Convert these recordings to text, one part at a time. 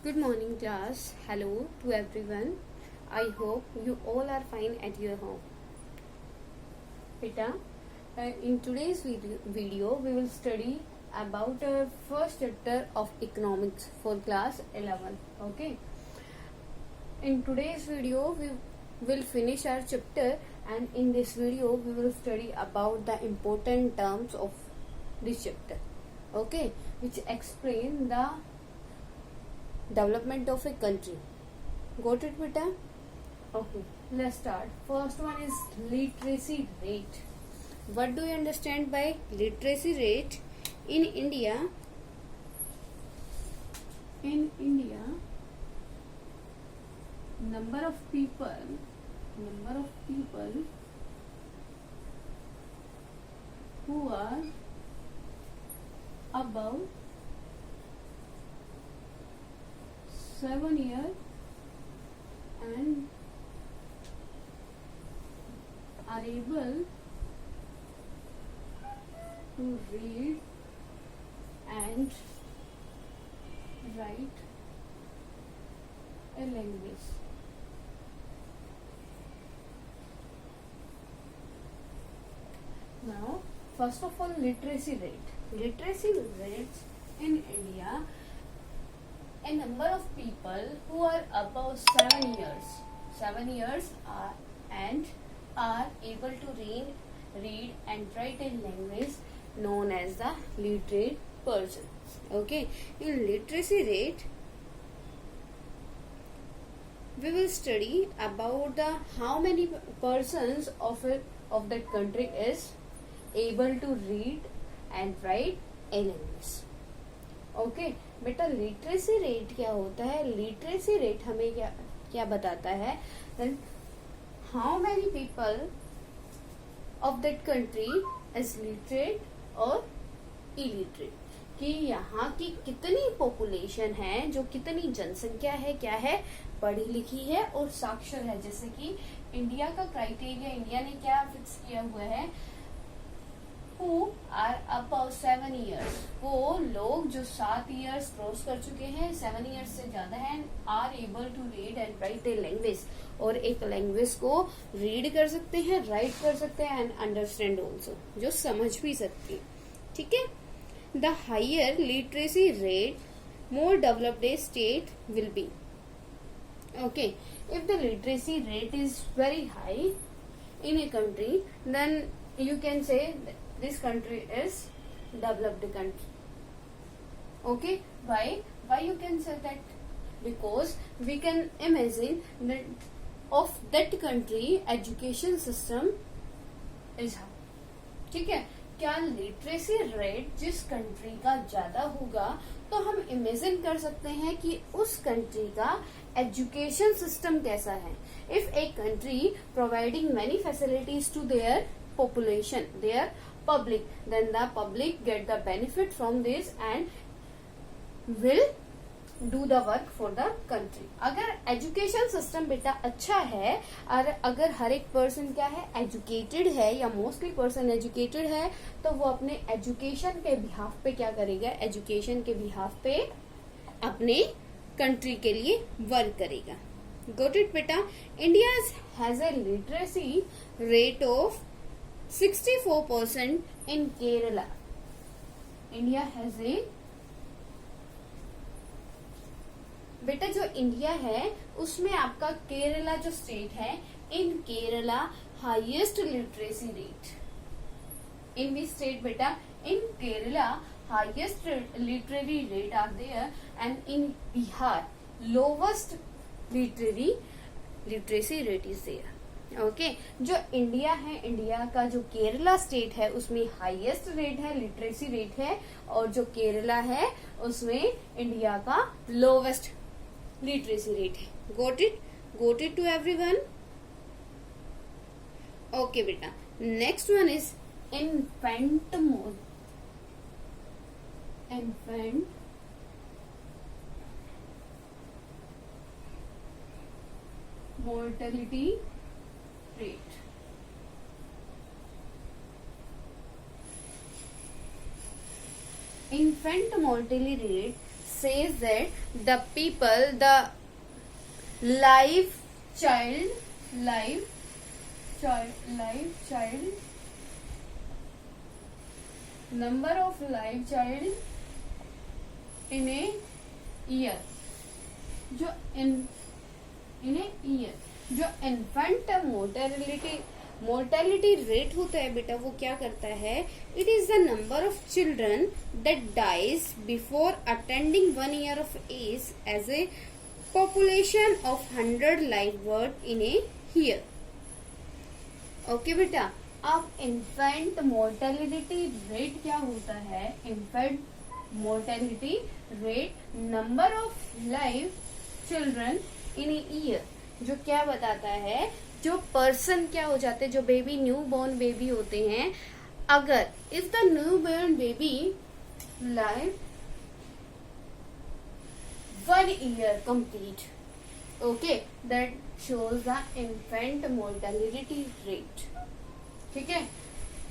Good morning, class. Hello to everyone. I hope you all are fine at your home. Beta, in today's video, we will study about first chapter of economics for class 11. Okay. In today's video, we will finish our chapter, and in this video, we will study about the important terms of this chapter. Okay, which explain the development of a country. Got it, beta? Okay, let's start. First one is literacy rate. What do you understand by literacy rate? In India, number of people who are above 7 years and are able to read and write a language. Now, first of all, literacy rate. Literacy rates in India, a number of people who are above 7 years and are able to read and write a language known as the literate person. Okay, in literacy rate, we will study about the how many persons of that country is able to read and write a language. Okay बेटा, literacy rate क्या होता है? Literacy rate हमें क्या बताता है? How many people of that country is literate और illiterate, कि यहाँ की कितनी पॉपुलेशन है, जो कितनी जनसंख्या है, क्या है, पढ़ी लिखी है और साक्षर है. जैसे कि इंडिया का क्राइटेरिया, इंडिया ने क्या फिक्स किया हुआ है, who are above 7 years, वो लोग जो 7 years क्रॉस कर चुके हैं, 7 years से ज्यादा है, are able to read and write a language, और एक लैंग्वेज को रीड कर सकते हैं, राइट कर सकते हैं एंड अंडरस्टैंड ऑल्सो, जो समझ भी सकती है. ठीक है. The higher literacy rate more developed a state will be. Okay, if the literacy rate is very high in a country, then you can say this country is developed country. Okay, why you can say that? Because we can imagine that of that country education system is high. ठीक है. क्या literacy rate जिस country का ज्यादा होगा, तो हम imagine कर सकते हैं कि उस कंट्री का एजुकेशन सिस्टम कैसा है. If a country providing many facilities to their population, their public, then the public get the benefit from this and will do the work for the country. अगर education system बेटा अच्छा है, और अगर हर एक person क्या है, एजुकेटेड है, या मोस्टली पर्सन एजुकेटेड है, तो वो अपने एजुकेशन के बिहाफ पे क्या करेगा, एजुकेशन के बिहाफ पे अपने कंट्री के लिए वर्क करेगा. Got it बेटा? India has a literacy rate of 64% in Kerala. India has a, बेटा जो इंडिया है उसमें आपका केरला जो स्टेट है, in Kerala highest literacy rate. In which state बेटा? In Kerala highest literary rate are there, and in Bihar lowest literacy rate is there. Okay, जो India है, इंडिया का जो केरला स्टेट है उसमें हाईएस्ट रेट है, लिटरेसी रेट है, और जो केरला है उसमें इंडिया का लोवेस्ट लिटरेसी रेट है. Got it to everyone. Okay बेटा, next one is infant mortality rate. Infant mortality rate says that the people, the live child number of live child in a year, जो in a year, जो infant mortality rate होता है बेटा, वो क्या करता है? It is the number of children that dies before attending 1 year of age as a population of 100 live birth in a year. Okay बेटा, अब इन्फेंट मोर्टेलिटी रेट क्या होता है? Infant mortality rate number of live children in a year, जो क्या बताता है? जो पर्सन क्या हो जाते हैं, जो बेबी न्यू बॉर्न बेबी होते हैं, अगर if the new born baby live 1 year complete, okay, that shows the infant mortality rate. ठीक है,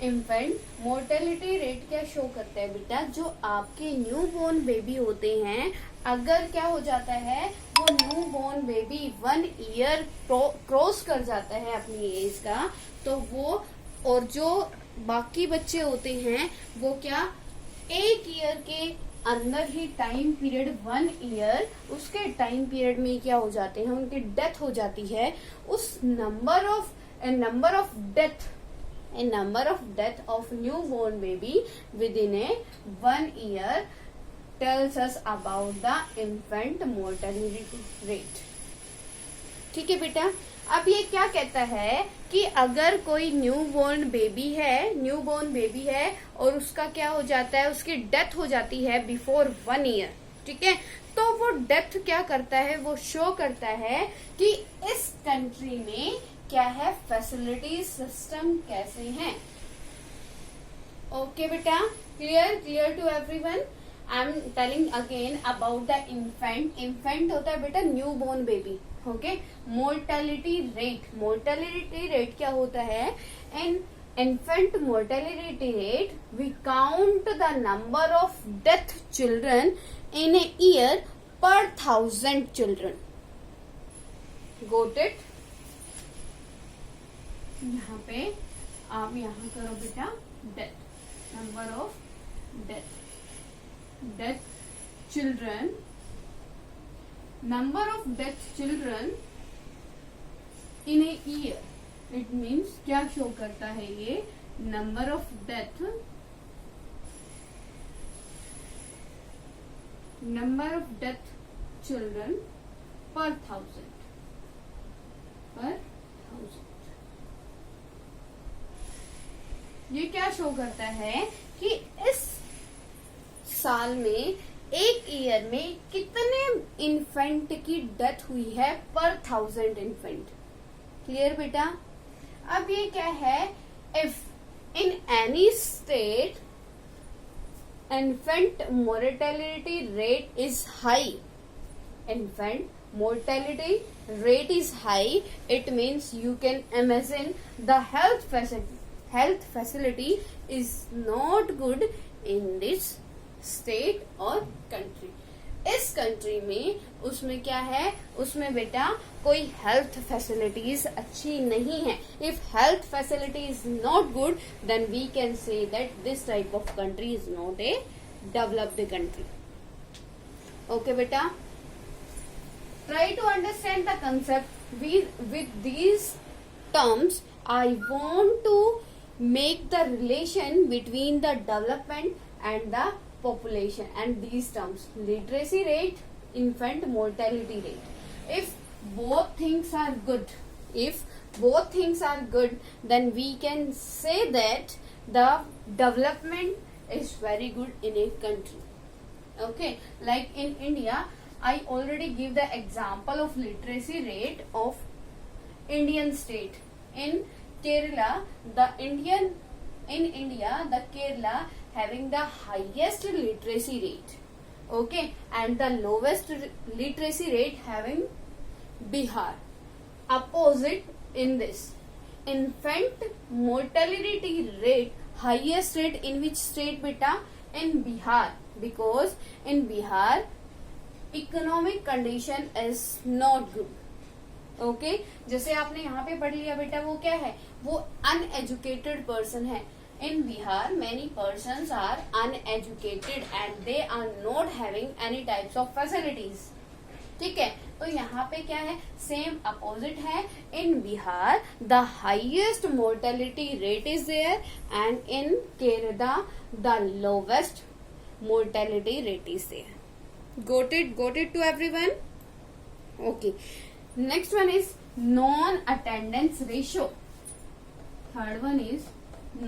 infant mortality rate क्या शो करता है बेटा? जो आपके न्यू बॉर्न बेबी होते हैं, अगर क्या हो जाता है, वो new born baby 1 year cross कर जाता है अपनी एज का, तो वो, और जो बाकी बच्चे होते हैं वो क्या 1 year के अंदर ही टाइम पीरियड 1 year, उसके टाइम पीरियड में क्या हो जाते हैं, उनकी डेथ हो जाती है. उस number of death of new born baby with in A 1 year tells us about the infant mortality rate. ठीक है बेटा, अब ये क्या कहता है कि अगर कोई न्यू बॉर्न बेबी है और उसका क्या हो जाता है, उसकी डेथ हो जाती है बिफोर 1 year, ठीक है, तो वो डेथ क्या करता है? वो शो करता है कि इस कंट्री में क्या है, फैसिलिटी सिस्टम कैसे हैं. ओके बेटा, clear to everyone. I am telling again about the infant होता है बेटा new born baby. Okay, mortality rate क्या होता है? In infant mortality rate we count the number of death children in a year per 1000 children. Got it? यहाँ पे आप यहाँ करो बेटा, death, number of death children, number of death children in a year. It means क्या show करता है ये? number of death children per 1000. ये क्या शो करता है कि इस साल में 1 year में कितने इन्फेंट की डेथ हुई है पर 1000 इन्फेंट. क्लियर बेटा? अब ये क्या है? If in any state infant mortality rate is high, it means you can imagine the health facility is not good in this state और कंट्री. इस कंट्री में उसमें क्या है, उसमें बेटा कोई हेल्थ फैसिलिटीज अच्छी नहीं है. If health facility is not good, then we can say that this type of country is not a developed country. Okay बेटा, try to understand the concept with these terms. I want to make the relation between the development and the population and these terms: literacy rate, infant mortality rate. If both things are good, then we can say that the development is very good in a country. Okay, like in India, I already give the example of literacy rate of Indian state. In Kerala, the Kerala having the highest literacy rate, okay, and the lowest literacy rate having Bihar. Opposite in this infant mortality rate, highest rate in which state beta? In Bihar, because in Bihar economic condition is not good. Okay, जैसे आपने यहाँ पे पढ़ लिया बेटा, वो क्या है, वो अनएजुकेटेड पर्सन है. In Bihar many persons are uneducated and they are not having any types of facilities. ठीक है, तो यहाँ पे क्या है, सेम अपोजिट है. In Bihar the highest mortality rate is there and in Kerala the lowest mortality rate is there. Got it to everyone? Okay. Next one is non-attendance ratio. Third one is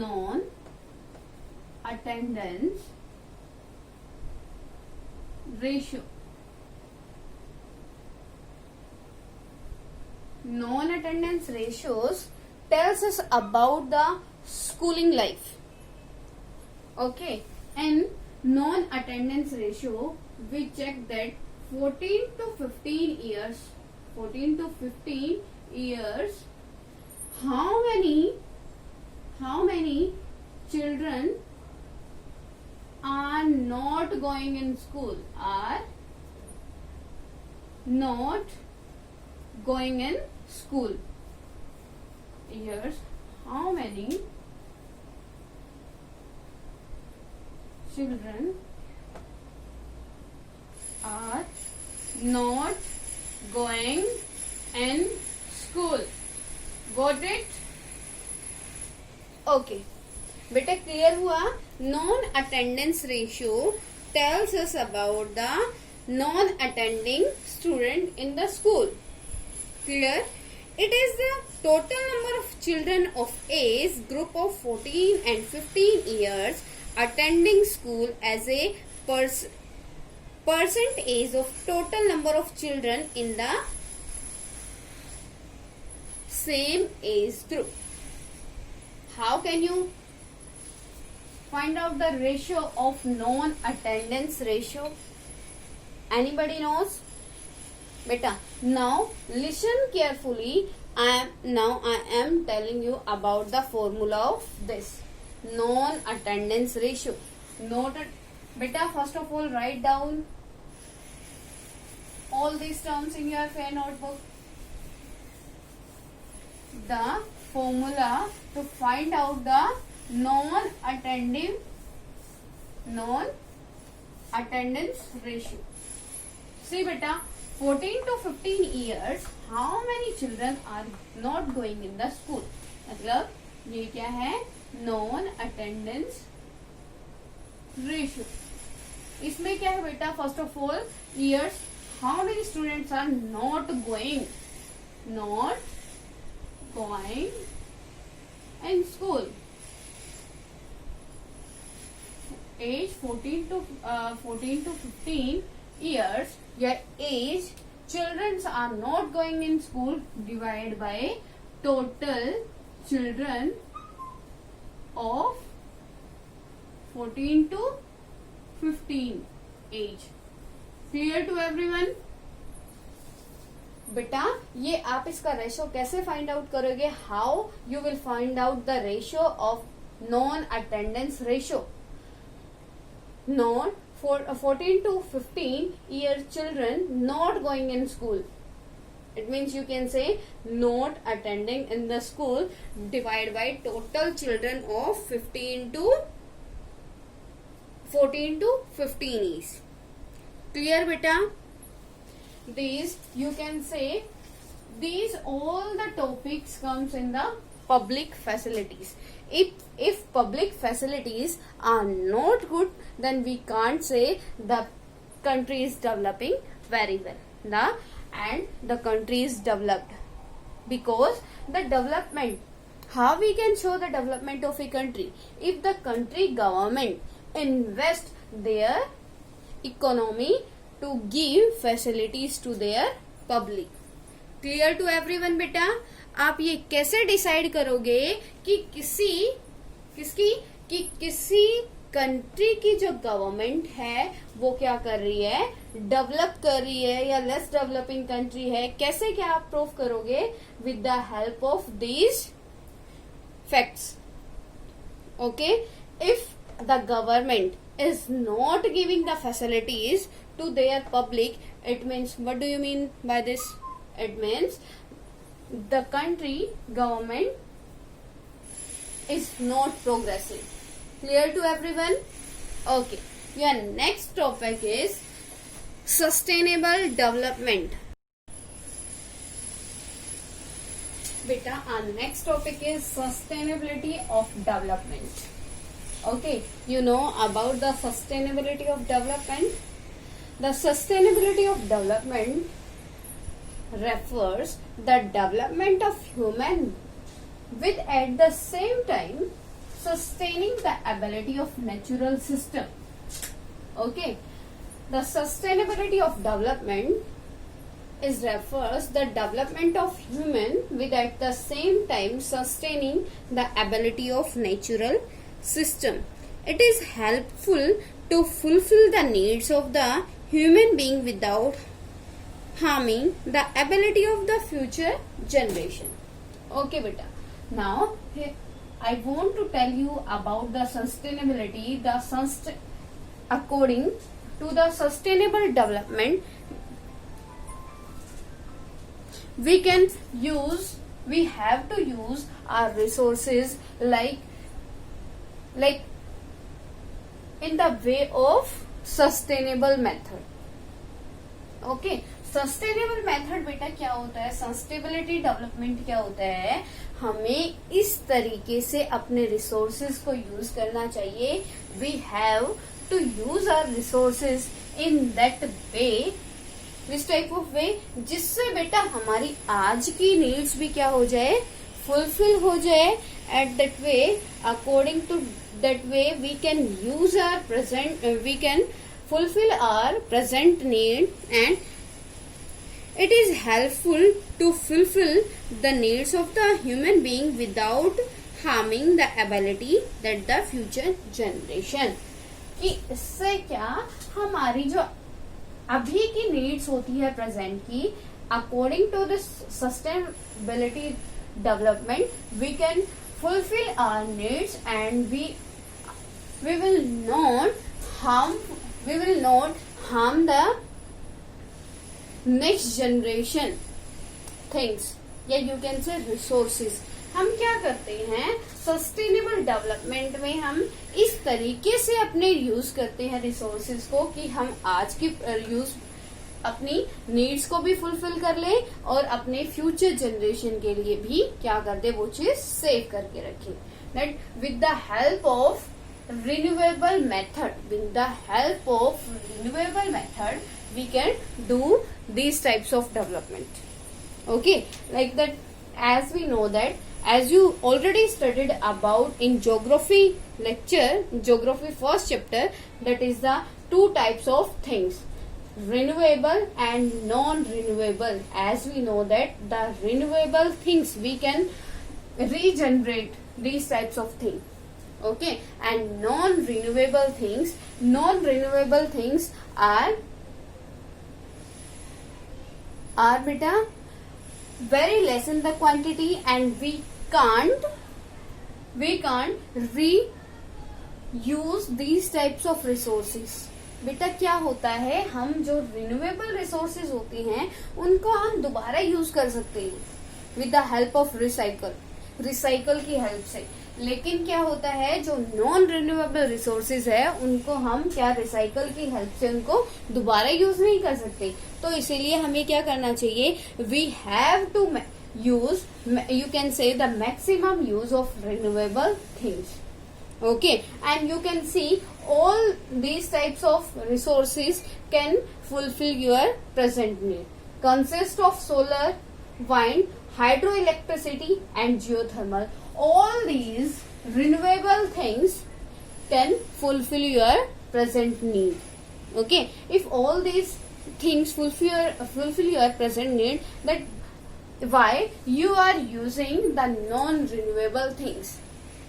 non-attendance ratio. Non-attendance ratios tells us about the schooling life. Okay, and non-attendance ratio we check that 14 to 15 years how many children are not going in school, are not going in school years, how many children are not going in school. Got it? Okay. बेटा clear हुआ. Non attendance ratio tells us about the non attending student in the school. Clear? It is the total number of children of age group of 14 and 15 years attending school as a percentage of total number of children in the same age group. How can you find out the ratio of non-attendance ratio? Anybody knows? Beta, now listen carefully. I am telling you about the formula of this non-attendance ratio. Note it. Beta, first of all, write down all these terms in your fair notebook. The formula to find out the non-attendance ratio. See beta, 14 to 15 years, how many children are not going in the school? मतलब ये क्या है, non-attendance ratio. इसमें क्या है बेटा, first of all years, how many students are not going in school. Age 14 to 15 years, your age children are not going in school divided by total children of 14 to 15 age. Clear to everyone? बेटा ये आप इसका ratio कैसे find out करोगे? How you will find out the ratio of non attendance ratio. Non 14 to 15 year children not going in school. It means you can say not attending in the school divided by total children of 14 to 15 years. Clear beta? These you can say these all the topics comes in the public facilities. If public facilities are not good, then we can't say the country is developing very well. The country is developed, because the development, how we can show the development of a country? If the country government invest their economy to give facilities to their public. Clear to everyone बेटा? आप ये कैसे decide करोगे कि किसी country की जो government है वो क्या कर रही है, डेवलप कर रही है या लेस डेवलपिंग कंट्री है? कैसे क्या आप प्रूव करोगे? With the help of these facts. Okay, if the government is not giving the facilities to their public, it means, what do you mean by this? It means the country government is not progressing. Clear to everyone? Okay. Your next topic is sustainable development. Beta, our next topic is sustainability of development. Okay, you know about the sustainability of development. The sustainability of development refers the development of human with at the same time sustaining the ability of natural system. Okay, the sustainability of development is refers the development of human with at the same time sustaining the ability of natural system. It is helpful to fulfill the needs of the human being without harming the ability of the future generation. Okay, beta. Now, I want to tell you about the sustainability. According to the sustainable development, we have to use our resources like in the way of sustainable method. Okay, sustainable method बेटा क्या होता है? Sustainability development क्या होता है? हमें इस तरीके से अपने रिसोर्सेज को यूज करना चाहिए. We have to use our resources in that way, this type of way, जिससे बेटा हमारी आज की नीड्स भी क्या हो जाए? फुलफिल हो जाए. At that way, according to that way, we can use our present, we can fulfill our present need, and it is helpful to fulfill the needs of the human being without harming the ability that the future generation. कि इससे क्या हमारी जो अभी की needs होती है present की, according to this sustainability development we can fulfil our needs and we will not harm the next generation things, या you can say resources. हम क्या करते हैं? सस्टेनेबल डेवलपमेंट में हम इस तरीके से अपने यूज करते हैं रिसोर्सेज को कि हम आज की यूज अपनी नीड्स को भी फुलफिल कर ले और अपने फ्यूचर जनरेशन के लिए भी क्या कर दे? वो चीज सेव करके रखें. That with the help of renewable method, we can do these types of development. Okay, like that, as we know that, as you already studied about in geography lecture, geography first chapter, that is the two types of things, renewable and non-renewable. As we know that the renewable things we can regenerate these types of things. Okay, and non-renewable things are beta very less in the quantity, and we can't reuse these types of resources. बेटा क्या होता है, हम जो renewable resources होते हैं उनको हम दोबारा यूज कर सकते हैं with the help of recycle की हेल्प से. लेकिन क्या होता है, जो नॉन रिन्यूएबल रिसोर्सेज है उनको हम क्या रिसाइकल की हेल्प से उनको दोबारा यूज नहीं कर सकते. तो इसीलिए हमें क्या करना चाहिए? We have to use, you can say the maximum use of renewable things. Okay, and you can see all these types of resources can fulfill your present need. Consist of solar, wind, hydroelectricity and geothermal. All these renewable things can fulfill your present need. Okay, if all these things fulfill your present need, that why you are using the non-renewable things.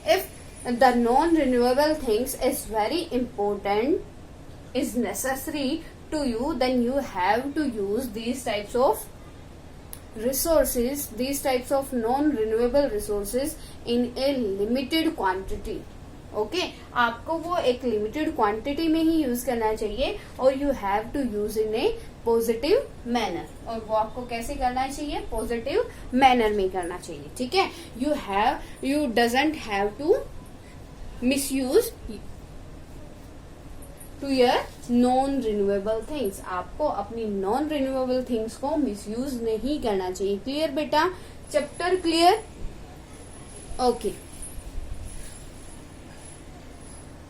If the non-renewable things is very important, is necessary to you, then you have to use these types of resources, these types of non-renewable resources in a limited quantity. Okay आपको वो एक limited quantity में ही use करना चाहिए और you have to use in a positive manner, और वो आपको कैसे करना चाहिए, पॉजिटिव मैनर में करना चाहिए, ठीक है। You doesn't have to misuse to your non renewable things, आपको अपनी नॉन रिन्यूएबल थिंग्स को मिसयूज नहीं करना चाहिए। क्लियर बेटा, चैप्टर क्लियर, ओके।